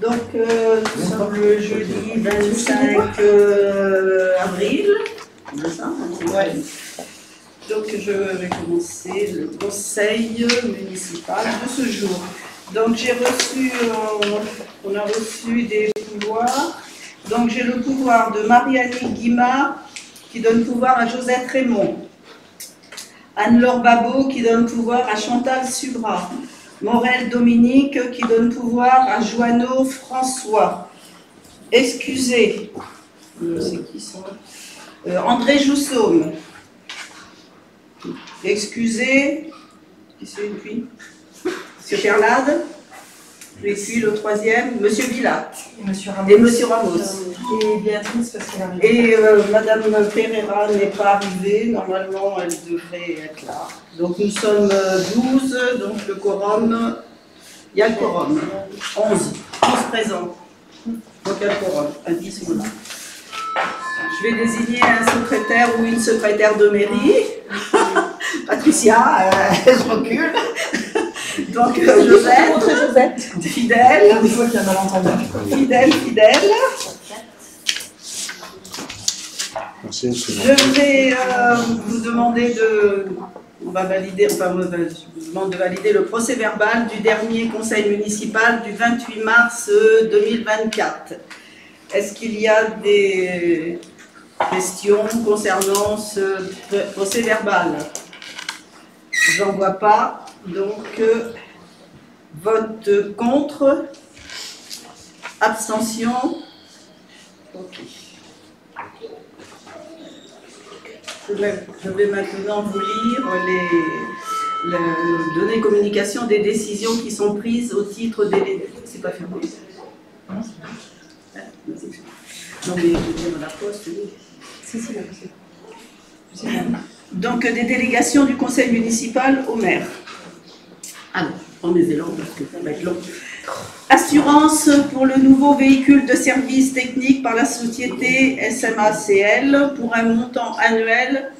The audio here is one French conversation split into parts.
Donc, nous sommes le jeudi 25 avril. C'est ça, ouais. Donc, je vais commencer le conseil municipal de ce jour. Donc, on a reçu des pouvoirs. Donc, j'ai le pouvoir de Marie-Annick Guimard qui donne pouvoir à Josette Raymond. Anne-Laure Babot qui donne pouvoir à Chantal Subra. Morel Dominique qui donne pouvoir à Joanneau François. Excusez, c'est qui ça? André Joussaume. Excusez, qui c'est puis? Monsieur Perlade. Et puis le troisième, Monsieur Villat. Et Monsieur Ramos. Et Béatrice, parce qu'elle arrive. Et Madame Pereira n'est pas arrivée. Normalement, elle devrait être là. Donc nous sommes 12, donc le quorum, il y a le quorum. 11 présents. Donc il y a le quorum, à 10 ou là. Je vais désigner un secrétaire ou une secrétaire de mairie. Patricia, elle se recule. Donc Josette, fidèle. Des fois qu'il y a un malentendu. Fidèle. Je vais vous demander on va valider, je vous demande de valider le procès verbal du dernier conseil municipal du 28 mars 2024. Est-ce qu'il y a des questions concernant ce procès verbal? J'en vois pas, donc vote contre, abstention. Ok. Je vais maintenant vous lire donner communication des décisions qui sont prises au titre des... C'est pas fermé. Non, mais je veux dire la poste, oui. Si, la poste. Donc, des délégations du conseil municipal au maire. Alors, je prends mes élans parce que ça va être long. Assurance pour le nouveau véhicule de service technique par la société SMACL pour un montant annuel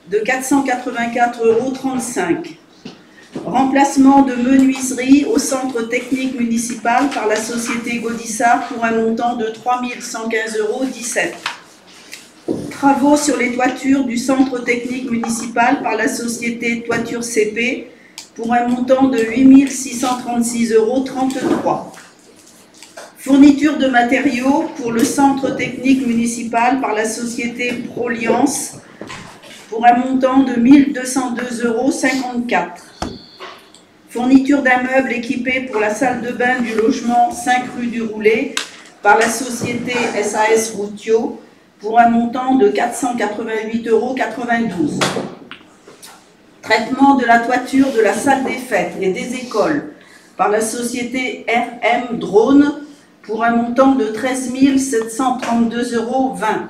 de 484,35 €. Remplacement de menuiserie au centre technique municipal par la société Gaudissart pour un montant de 3115,17 €. Travaux sur les toitures du centre technique municipal par la société Toiture CP pour un montant de 8 636,33 €. Fourniture de matériaux pour le centre technique municipal par la société Proliance pour un montant de 1 202,54 €. Fourniture d'un meuble équipé pour la salle de bain du logement 5 rue du Roulet par la société SAS Routio pour un montant de 488,92 €. Traitement de la toiture de la salle des fêtes et des écoles par la société RM Drone pour un montant de 13 732,20 €.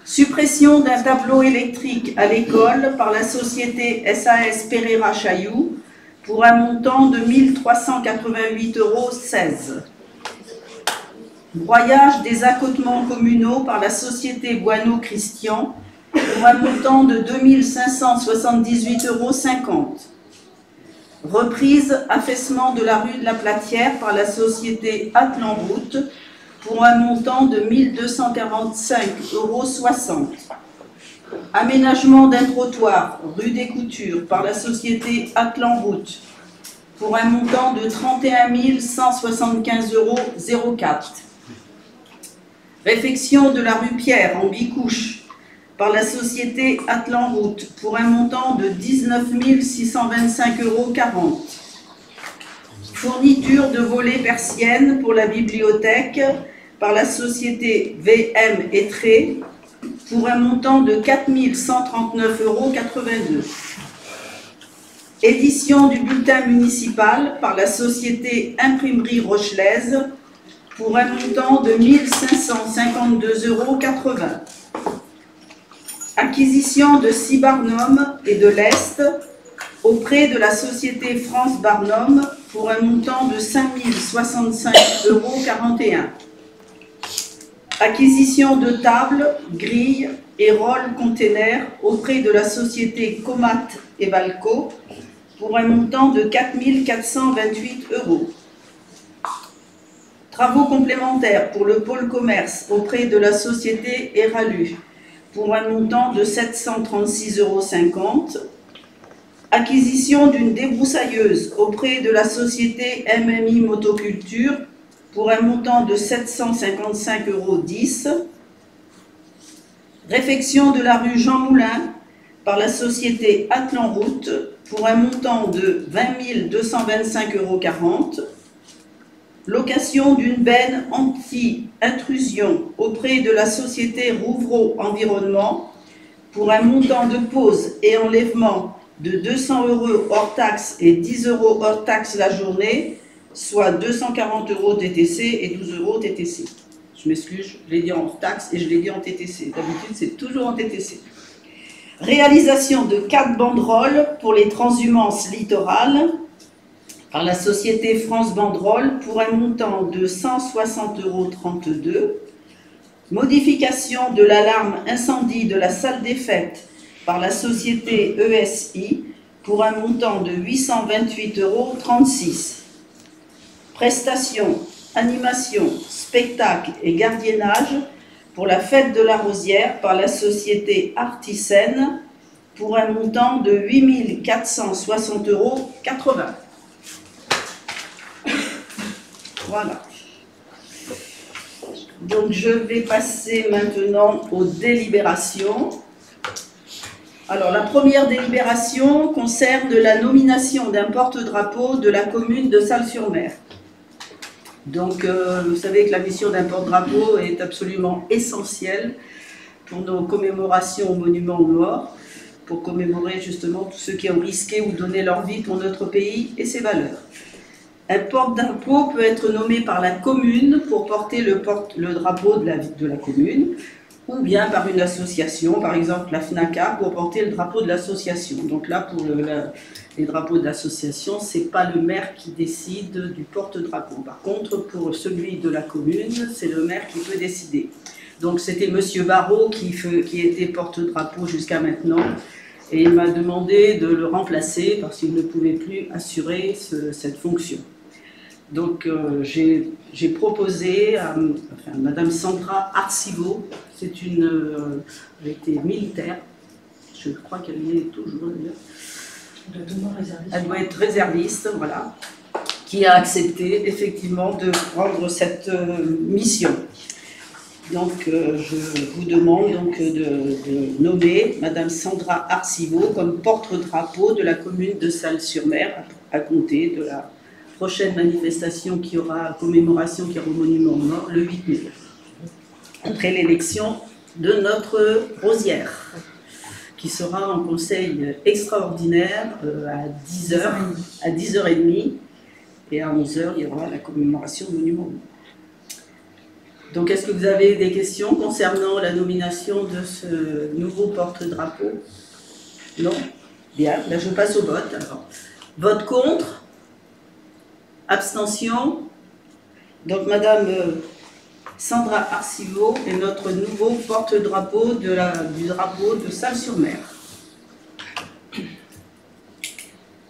Suppression d'un tableau électrique à l'école par la société SAS Pereira Chailloux pour un montant de 1 388,16 €. Broyage des accotements communaux par la société Boineau Christian pour un montant de 2 578,50 €. Reprise affaissement de la rue de la Platière par la société Atlanroute pour un montant de 1 245,60 €. Aménagement d'un trottoir rue des Coutures par la société Atlanroute pour un montant de 31 175,04 €. Réfection de la rue Pierre en Bicouche par la société Atlanroute pour un montant de 19 625,40 €. Fourniture de volets persiennes pour la bibliothèque par la société VM Etré pour un montant de 4 139,82 €. Édition du bulletin municipal par la société Imprimerie Rochelaise pour un montant de 1 552,80 €. Acquisition de 6 Barnum et de l'Est auprès de la société France Barnum pour un montant de 5 065,41 €. Acquisition de tables, grilles et rôles containers auprès de la société Comat et Valco pour un montant de 4 428 €. Travaux complémentaires pour le pôle commerce auprès de la société Eralu pour un montant de 736,50 €. Acquisition d'une débroussailleuse auprès de la société MMI Motoculture pour un montant de 755,10 €. Réfection de la rue Jean Moulin par la société Atlanroute pour un montant de 20 225,40 €. Location d'une benne anti-intrusion auprès de la société Rouvreau Environnement pour un montant de pose et enlèvement de 200 € hors taxe et 10 € hors taxe la journée, soit 240 € TTC et 12 € TTC. Je m'excuse, je l'ai dit en taxe et je l'ai dit en TTC. D'habitude, c'est toujours en TTC. Réalisation de 4 banderoles pour les transhumances littorales par la société France Banderole pour un montant de 160,32 €. Modification de l'alarme incendie de la salle des fêtes par la société ESI pour un montant de 828,36 €. Prestations, animation, spectacle et gardiennage pour la fête de la Rosière par la société Artisène pour un montant de 8 460,80 €. Voilà. Donc je vais passer maintenant aux délibérations. Alors la première délibération concerne la nomination d'un porte-drapeau de la commune de Salles-sur-Mer. Donc vous savez que la mission d'un porte-drapeau est absolument essentielle pour nos commémorations aux monuments aux morts, pour commémorer justement tous ceux qui ont risqué ou donné leur vie pour notre pays et ses valeurs. Un porte-drapeau peut être nommé par la commune pour porter le drapeau de la commune, ou bien par une association, par exemple la FNACA, pour porter le drapeau de l'association. Donc là, pour les drapeaux de l'association, ce n'est pas le maire qui décide du porte-drapeau. Par contre, pour celui de la commune, c'est le maire qui peut décider. Donc c'était M. Barrault qui était porte-drapeau jusqu'à maintenant, et il m'a demandé de le remplacer parce qu'il ne pouvait plus assurer cette fonction. Donc j'ai proposé à Madame Sandra Arcivo, elle était militaire, je crois qu'elle y est toujours d'ailleurs. Elle doit être réserviste, voilà, qui a accepté effectivement de prendre cette mission. Donc je vous demande donc de nommer Madame Sandra Arcivo comme porte-drapeau de la commune de Salles-sur-Mer à compter de la prochaine manifestation qui aura commémoration qui aura au monument aux morts le 8 mai, après l'élection de notre Rosière, qui sera en conseil extraordinaire à 10h30, et à 11h il y aura la commémoration au monument aux morts. Donc est-ce que vous avez des questions concernant la nomination de ce nouveau porte-drapeau? Non? Bien, là je passe au vote alors. Vote contre? Abstention. Donc Madame Sandra Arcivo est notre nouveau porte-drapeau du drapeau de Salles-sur-Mer.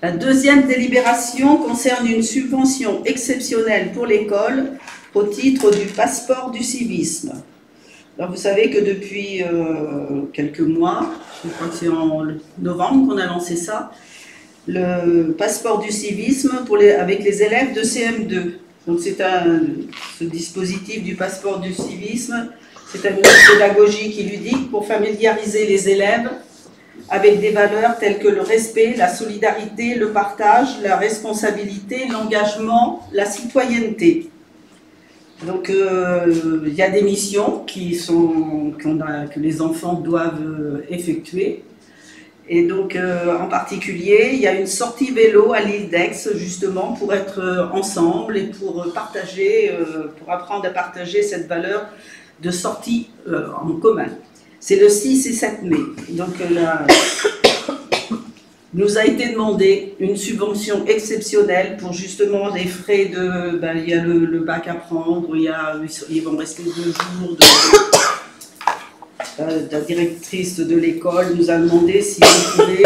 La deuxième délibération concerne une subvention exceptionnelle pour l'école au titre du passeport du civisme. Alors vous savez que depuis quelques mois, je crois que c'est en novembre qu'on a lancé ça, le passeport du civisme avec les élèves de CM2. Donc c'est ce dispositif du passeport du civisme, c'est une pédagogie qui ludique pour familiariser les élèves avec des valeurs telles que le respect, la solidarité, le partage, la responsabilité, l'engagement, la citoyenneté. Donc il y a des missions que les enfants doivent effectuer. Et donc, en particulier, il y a une sortie vélo à l'île d'Aix, justement, pour être ensemble et pour partager, pour apprendre à partager cette valeur de sortie en commun. C'est le 6 et 7 mai. Donc, là, nous a été demandé une subvention exceptionnelle pour justement les frais de... il y a le bac à prendre, ils vont rester 2 jours la directrice de l'école nous a demandé si on pouvait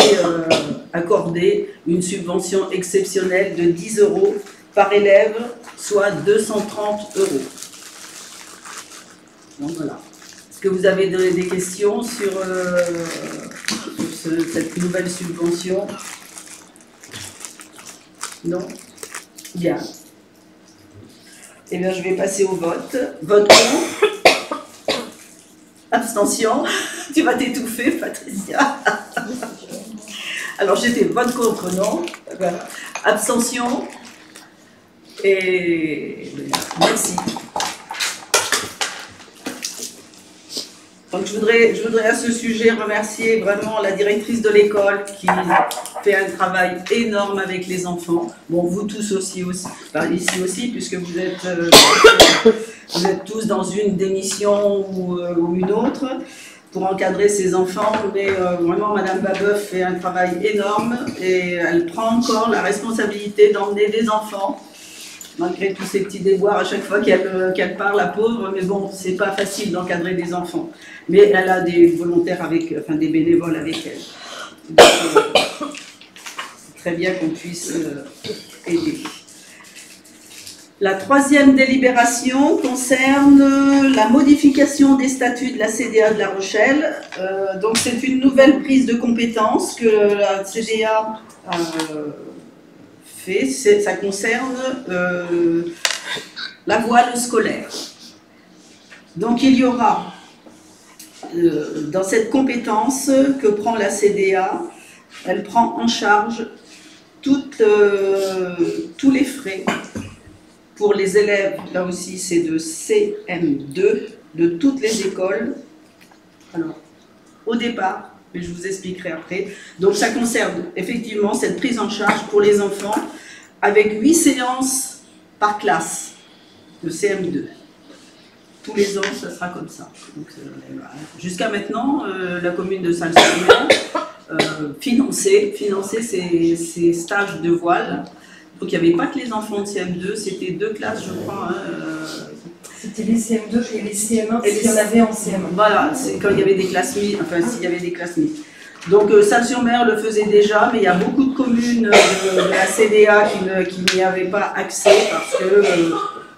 accorder une subvention exceptionnelle de 10 € par élève soit 230 €. Donc voilà. Est-ce que vous avez des questions sur cette nouvelle subvention? Non? Bien. Eh bien, je vais passer au vote. Vote contre. Abstention. Tu vas t'étouffer, Patricia. Alors, j'étais vote contre, non? Voilà. Abstention. Et merci. Donc, je voudrais à ce sujet remercier vraiment la directrice de l'école qui fait un travail énorme avec les enfants. Bon, vous tous aussi enfin, ici aussi, puisque vous êtes tous dans une des missions ou une autre pour encadrer ces enfants. Mais vraiment, Madame Babeuf fait un travail énorme et elle prend encore la responsabilité d'emmener des enfants. Malgré tous ces petits déboires à chaque fois qu'elle parle, la pauvre, mais bon, c'est pas facile d'encadrer des enfants. Mais elle a des volontaires enfin des bénévoles avec elle. Donc, c'est très bien qu'on puisse aider. La troisième délibération concerne la modification des statuts de la CDA de La Rochelle. Donc c'est une nouvelle prise de compétence que la CDA fait, ça concerne la voile scolaire. Donc il y aura dans cette compétence que prend la CDA, elle prend en charge tous les frais pour les élèves, là aussi c'est de CM2, de toutes les écoles. Alors, au départ, mais je vous expliquerai après. Donc ça concerne effectivement cette prise en charge pour les enfants avec 8 séances par classe de CM2. Tous les ans, ça sera comme ça. Jusqu'à maintenant, la commune de Salles-sur-Mer finançait ces stages de voile. Donc il n'y avait pas que les enfants de CM2, c'était 2 classes, je crois. C'était les CM2 et les CM1 s'il y en avait en CM1. Voilà, c'est quand il y avait des classes mixtes, enfin s'il y avait des classes mixtes. Donc Salles-sur-Mer le faisait déjà, mais il y a beaucoup de communes de la CDA qui n'y avaient pas accès parce que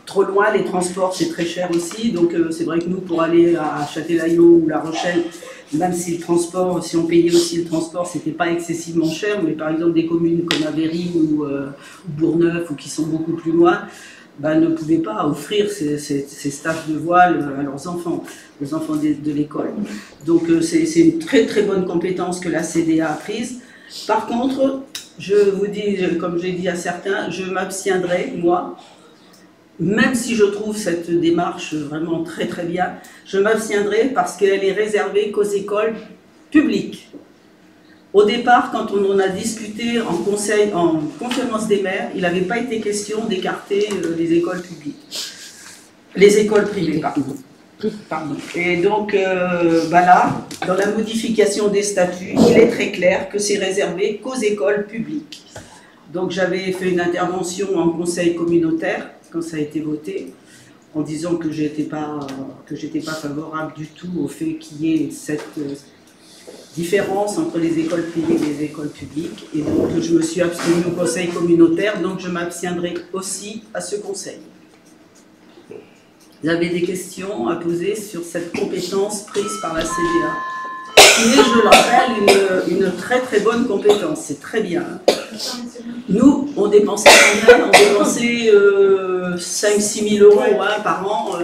trop loin, les transports c'est très cher aussi. Donc c'est vrai que nous, pour aller à Châtelaillot ou La Rochelle, même si le transport, si on payait aussi le transport, c'était pas excessivement cher, mais par exemple des communes comme Avery ou Bourgneuf ou qui sont beaucoup plus loin, ben, ne pouvaient pas offrir ces stages de voile à leurs enfants, aux enfants de l'école. Donc c'est une très très bonne compétence que la CDA a prise. Par contre, je vous dis, comme j'ai dit à certains, je m'abstiendrai, moi, même si je trouve cette démarche vraiment très très bien, je m'abstiendrai parce qu'elle est réservée qu'aux écoles publiques. Au départ, quand on en a discuté en conseil, en conférence des maires, il n'avait pas été question d'écarter les écoles publiques. Les écoles privées, pardon. Et donc, là, dans la modification des statuts, il est très clair que c'est réservé qu'aux écoles publiques. Donc j'avais fait une intervention en conseil communautaire, quand ça a été voté, en disant que j'étais pas favorable du tout au fait qu'il y ait cette différence entre les écoles privées et les écoles publiques. Et donc je me suis abstenue au conseil communautaire, donc je m'abstiendrai aussi à ce conseil. Vous avez des questions à poser sur cette compétence prise par la CDA, qui est, je le rappelle, une très très bonne compétence, c'est très bien. Nous, on dépensait combien? On dépensait 5-6 000 € par an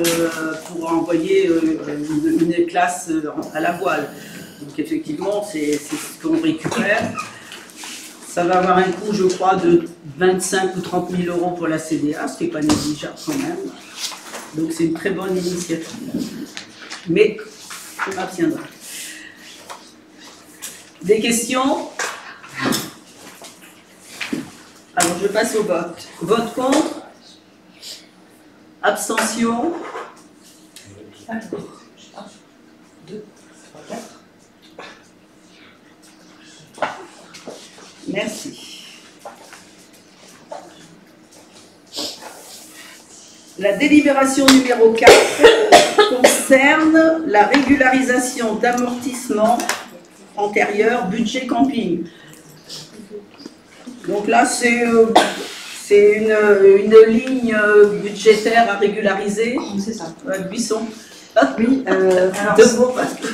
pour envoyer une classe à la voile. Donc effectivement, c'est ce qu'on récupère. Ça va avoir un coût, je crois, de 25 ou 30 000 € pour la CDA, ce qui n'est pas négligeable quand même. Donc c'est une très bonne initiative. Mais je m'abstiendrai. Des questions? Alors je passe au vote. Vote contre? Abstention? 1, 2, 3, 4. Merci. La délibération numéro 4 concerne la régularisation d'amortissement antérieur budget camping. Donc là, c'est C'est une ligne budgétaire à régulariser. C'est ça. Buisson. Oui, alors, Deux mots parce que...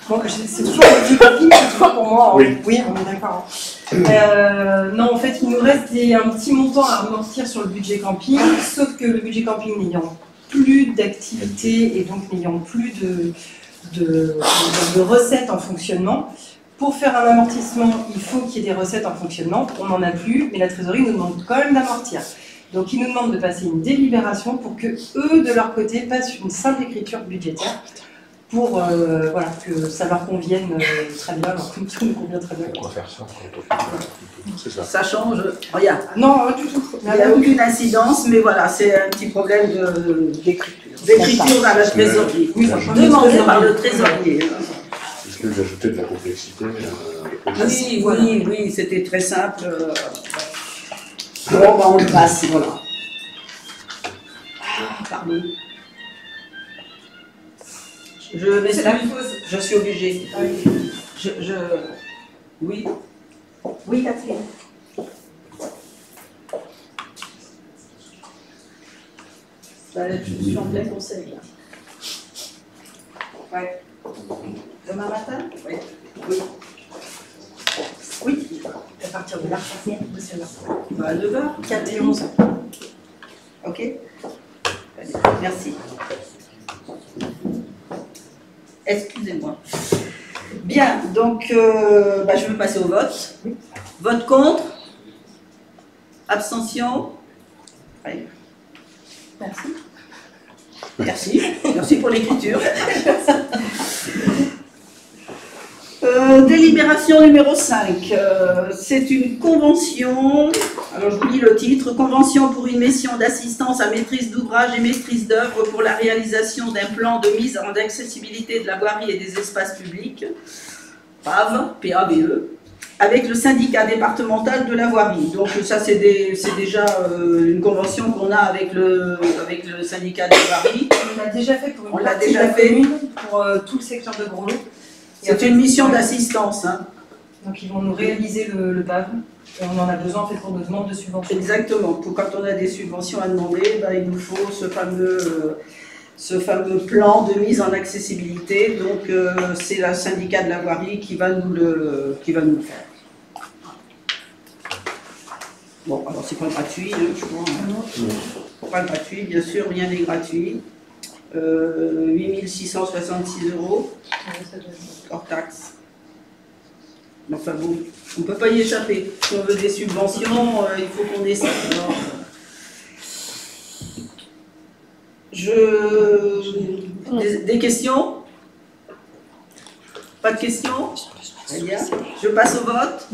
bon, c'est toujours le budget camping, toutefois pour moi. Oui. Oui, on est d'accord. Non, en fait, il nous reste un petit montant à amortir sur le budget camping, sauf que le budget camping n'ayant plus d'activité et donc n'ayant plus de recettes en fonctionnement, pour faire un amortissement, il faut qu'il y ait des recettes en fonctionnement. On n'en a plus, mais la trésorerie nous demande quand même d'amortir. Donc, ils nous demandent de passer une délibération pour que eux, de leur côté, passent une simple écriture budgétaire pour voilà, que ça leur convienne très bien, alors que tout nous convient très bien. On va faire ça. C'est ça. Ça change, regarde. Non, du tout. Il n'y a aucune incidence, mais voilà, c'est un petit problème d'écriture à la trésorerie. Oui, Demandé par le trésorier. Est-ce que j'ajoutais de la complexité Oui, c'était très simple. Bon, bah, on le passe, voilà. Ah, pardon. Je m'excuse, je suis obligée. Oui. Oui, Catherine. Je suis en plein conseil. Ouais. Demain matin? Oui. Oui. Oui. À partir de là, À 9h, 4 et 11. Ok. Merci. Excusez-moi. Bien, donc je vais passer au vote. Vote contre? Abstention? Allez. Merci. Merci. Merci pour l'écriture. Délibération numéro 5. C'est une convention. Alors je vous lis le titre. Convention pour une mission d'assistance à maîtrise d'ouvrage et maîtrise d'œuvre pour la réalisation d'un plan de mise en accessibilité de la voirie et des espaces publics. PAVE, PAVE, avec le syndicat départemental de la voirie. Donc ça c'est déjà une convention qu'on a avec le syndicat de la voirie. On l'a déjà fait pour une On l'a partie de déjà la fait. commune, pour tout le secteur de Groslo. C'est une mission d'assistance. Hein. Donc ils vont nous réaliser le PAV et on en a besoin en fait pour nos demandes de subventions. Exactement. Quand on a des subventions à demander, il nous faut ce fameux plan de mise en accessibilité. Donc c'est le syndicat de la voirie qui va nous le faire. Bon, alors c'est pas gratuit, hein, je crois. Hein. Pas gratuit, bien sûr, rien n'est gratuit. 8 666 €, hors taxe. Enfin bon, on ne peut pas y échapper. Si on veut des subventions, il faut qu'on ait ça. Alors, des questions? Pas de questions? Très bien. Je passe au vote.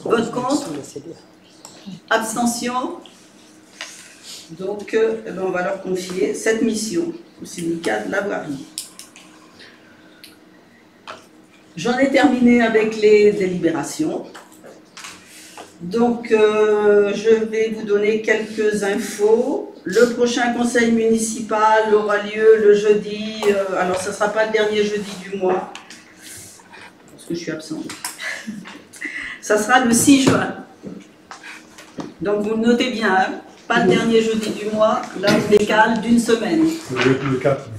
Vote contre? Abstention? Donc, on va leur confier cette mission au syndicat de la voirie. J'en ai terminé avec les délibérations. Donc, je vais vous donner quelques infos. Le prochain conseil municipal aura lieu le jeudi, alors ce ne sera pas le dernier jeudi du mois, parce que je suis absente. Ça sera le 6 juin. Donc, vous notez bien, hein, pas le dernier jeudi du mois, là on décale d'une semaine. Ça doit être le 4.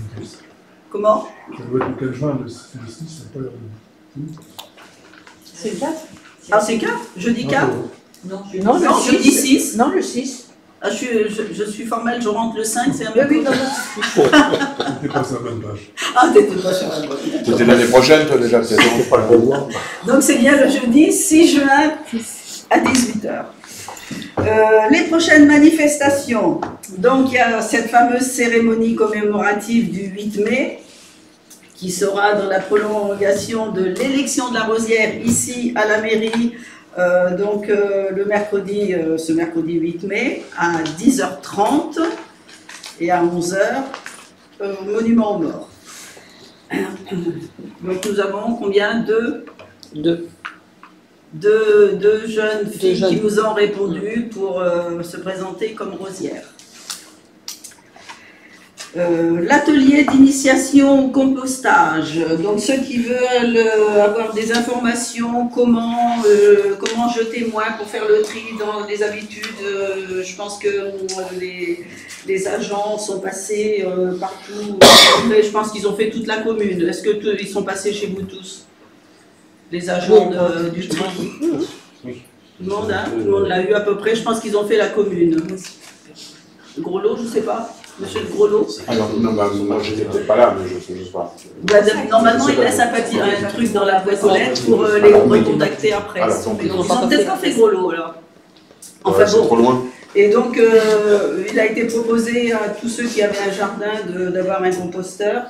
Comment? Ça doit être le 4 juin, le 6, c'est pas... C'est le 4? Ah, c'est 4? Jeudi 4? Non, Non, jeudi 6. Non, le 6. Ah, je suis formelle, je rentre le 5, c'est un Oui, peu... oui, non, C'était pas sur la bonne page. Ah, t'étais pas sur la bonne. C'était l'année prochaine, toi, déjà, peut-être. Pas le revoir. Donc c'est bien le jeudi 6 juin à 18 h. Les prochaines manifestations. Donc il y a cette fameuse cérémonie commémorative du 8 mai qui sera dans la prolongation de l'élection de la Rosière ici à la mairie. Le mercredi, ce mercredi 8 mai à 10h30 et à 11h au Monument aux Morts. Donc nous avons combien? Deux jeunes filles qui nous ont répondu pour se présenter comme Rosière. L'atelier d'initiation au compostage. Donc ceux qui veulent avoir des informations, comment jeter moins pour faire le tri dans les habitudes, je pense que les agents sont passés partout. Après, je pense qu'ils ont fait toute la commune. Est-ce qu'ils sont passés chez vous tous? Les agents du tri? Oui. Tout le monde, hein? Tout le monde l'a eu à peu près. Je pense qu'ils ont fait la commune. Gros lot, je ne sais pas. Monsieur le Groslo. Alors, non, bah, moi, j'étais peut-être pas là, mais je sais pas. Normalement, il laisse un truc dans la boîte aux lettres pour les recontacter après. Alors, Donc, ils n'ont peut-être pas fait Groslo, alors. Enfin, c'est trop loin. Et donc, il a été proposé à tous ceux qui avaient un jardin d'avoir un composteur.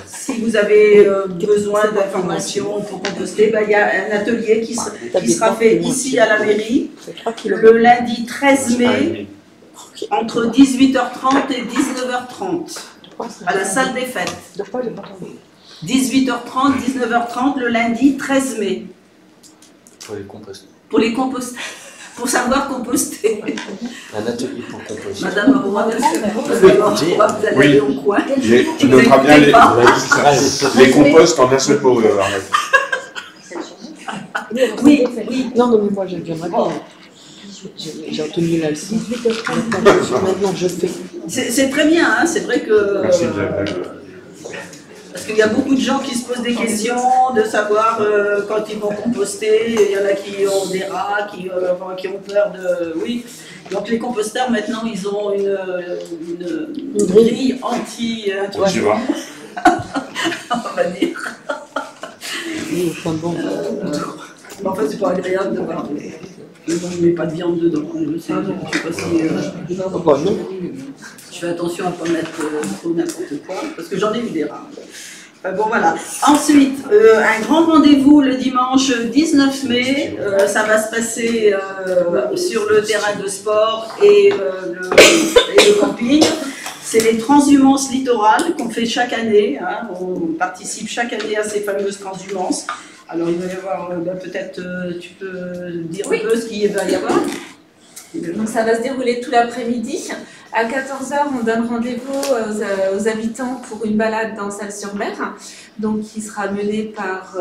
Si vous avez besoin d'informations pour composter, il y a un atelier qui sera fait ici à la mairie le lundi 13 mai entre 18h30 et 19h30 à la salle des fêtes. 18h30, 19h30 le lundi 13 mai. Pour les composter. Pour les composter. Pour savoir composter. Un atelier pour composter. Madame Aurora, vous allez aller au coin. Tu noteras bien les composts en un seul mot, Arlette. Oui. Non, mais moi j'aimerais pas. J'ai obtenu la leçon. Maintenant je fais. C'est très bien, hein, c'est vrai que. Merci de Parce qu'il y a beaucoup de gens qui se posent des questions de savoir quand ils vont composter. Il y en a qui ont des rats, qui ont peur de. Oui. Donc les composteurs maintenant ils ont une grille anti. Tu vois. On va dire. Oui, enfin bon. Mais en fait, c'est pas agréable de voir. Je ne mets pas de viande dedans. Je sais pas si. Je fais attention à ne pas mettre trop n'importe quoi, parce que j'en ai eu des rats. Enfin, bon, voilà. Ensuite, un grand rendez-vous le dimanche 19 mai. Ça va se passer sur le terrain de sport et le camping. C'est les transhumances littorales qu'on fait chaque année. Hein. On participe chaque année à ces fameuses transhumances. Alors, il va y avoir, peut-être, tu peux dire un peu ce qu'il va y avoir. Donc, ça va se dérouler tout l'après-midi. À 14h, on donne rendez-vous aux habitants pour une balade dans Salles-sur-Mer, donc qui sera menée par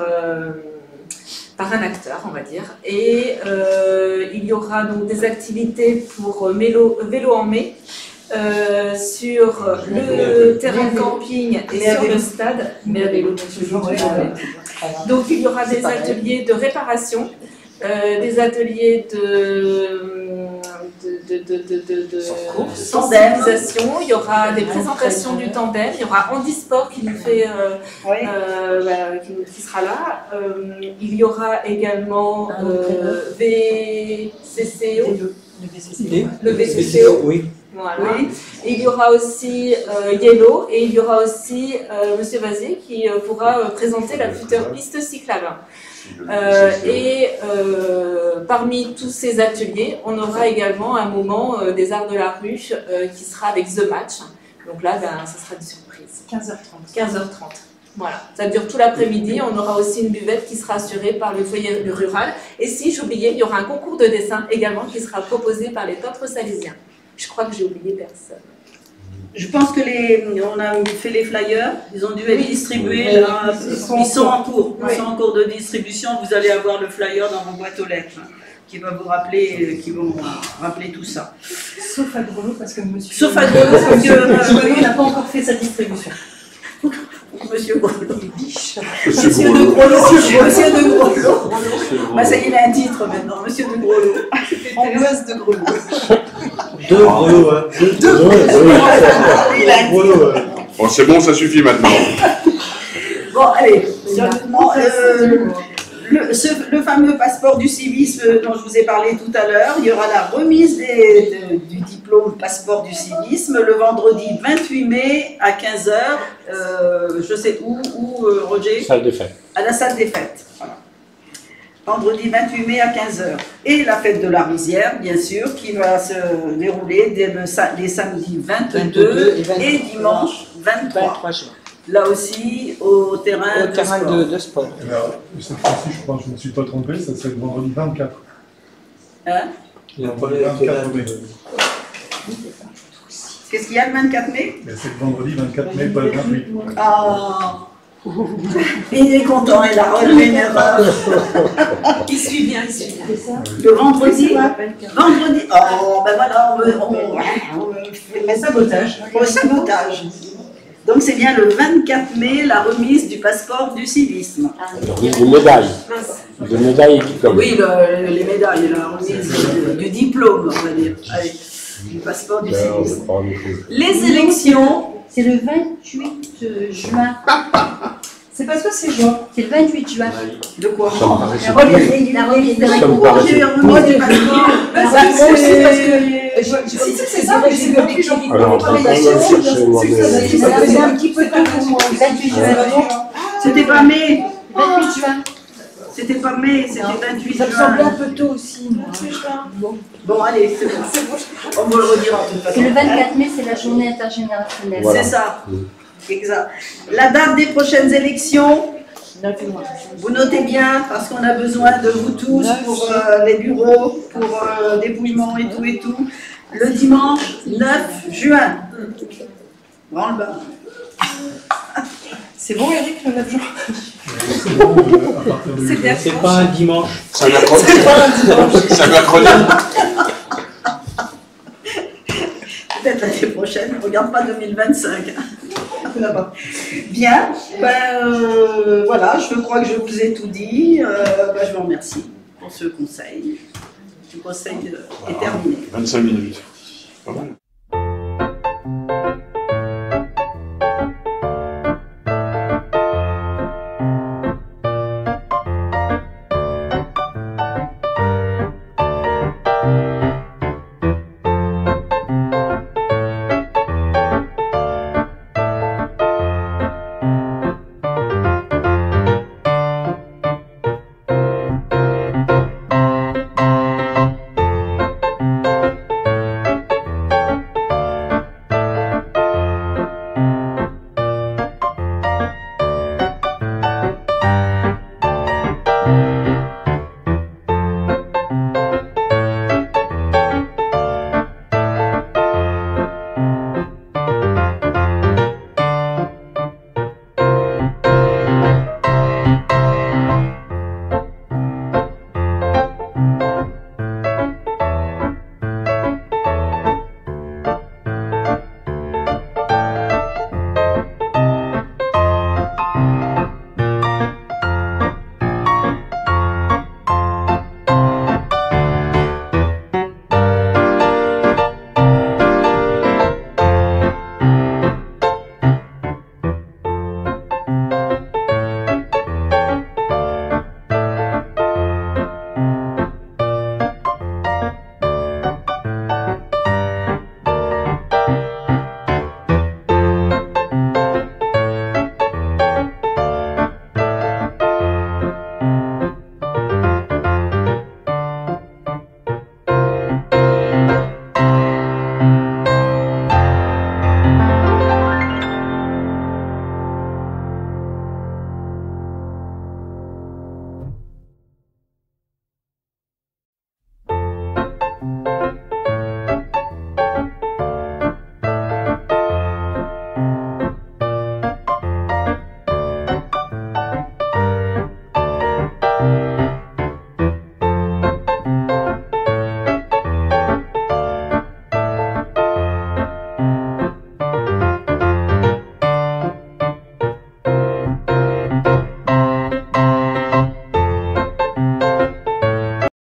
un acteur, on va dire. Et il y aura donc des activités pour vélo en mai. Sur le terrain de camping et sur le stade, mais à vélo, donc il y aura des ateliers de réparation, des ateliers de sensibilisation, il y aura des présentations du tandem, il y aura Handisport qui nous fait, qui sera là, il y aura également VCCO, le VCCO, oui. Voilà. Oui. Et il y aura aussi Yellow et il y aura aussi Monsieur Vazier qui pourra présenter la future piste cyclable. Parmi tous ces ateliers, on aura également un moment des arts de la rue qui sera avec The Match. Donc là, ça sera une surprise. 15h30. 15h30. Voilà, ça dure tout l'après-midi. On aura aussi une buvette qui sera assurée par le foyer rural. Et si j'oubliais, il y aura un concours de dessin également qui sera proposé par les peintres salésiens. Je crois que j'ai oublié personne. Je pense que on a fait les flyers, ils ont dû être distribués. Là, ils sont en cours. Ils sont en cours de distribution. Vous allez avoir le flyer dans vos boîtes aux lettres qui va vous rappeler, qui vont rappeler tout ça. Sauf à Groslo parce que monsieur. Sauf à Groslo parce que n'a pas encore fait sa distribution. Monsieur Groslo. Monsieur de Groslo. Monsieur de Groslo. Bah, ça y est, il a un titre maintenant. Monsieur de Groslo. Angoisse de Groslo. Deux Groslo, hein. Deux Groslo. Bon, c'est bon, ça suffit maintenant. Bon, allez. Sérieusement, le fameux passeport du civisme dont je vous ai parlé tout à l'heure, il y aura la remise du diplôme passeport du civisme le vendredi 28 mai à 15h, je sais où Roger ? Salle des fêtes. À la salle des fêtes. Voilà. Vendredi 28 mai à 15h. Et la fête de la Rizière, bien sûr, qui va se dérouler les samedis 22 et dimanche 23 juin. Là aussi, au terrain de sport. Alors, cette fois-ci, je pense que je ne me suis pas trompé, ça c'est le vendredi 24. Hein? Il y a un problème avec 24 mai. Qu'est-ce qu'il y a le 24 mai? Mais c'est le vendredi 24 mai, pas le 28. Ah. Il est content, il a relevé une erreur. Il suit bien, il suit bien. Le vendredi? Vendredi. Oh, ben voilà, on fait Sabotage. au sabotage. Donc c'est bien le 24 mai, la remise du passeport du civisme. Remise de médailles. De médailles et diplômes. Oui, les médailles, la remise du diplôme, on va dire. Allez, du passeport du civisme. Les élections. C'est le 28 juin. C'est parce que c'est juin. C'est le 28 juin. De quoi? Ça me paraissait La plus. remise des Ça me réponses. paraissait J'ai remis du passeport. Parce que c'est ça, mais c'est comme les gens qui Alors, font on les va élections. chercher moi des- Ça faisait un petit peu tôt pour moi. 28 juin. C'était pas mai. 28 juin. C'était pas mai, c'était 28 Ça me semblait un juin. peu tôt aussi, moi. Bon, allez, c'est bon. On va le redire en toute façon. Et le 24 mai, c'est la journée intergénérationnelle. Voilà. C'est ça. Exact. La date des prochaines élections, vous notez bien, parce qu'on a besoin de vous tous pour les bureaux, pour dépouillement et tout. Le dimanche 9 juin. Grand le bain. C'est bon, Eric, le 9 juin. C'est bon, à partir de C'est bien. C'est pas un dimanche. C'est un acronyme. C'est un acronyme. Peut-être l'année prochaine, ne regarde pas 2025. Là-bas. Bien, voilà, je crois que je vous ai tout dit. Je vous remercie pour ce conseil. Le conseil est terminé. 25 minutes. Pas mal.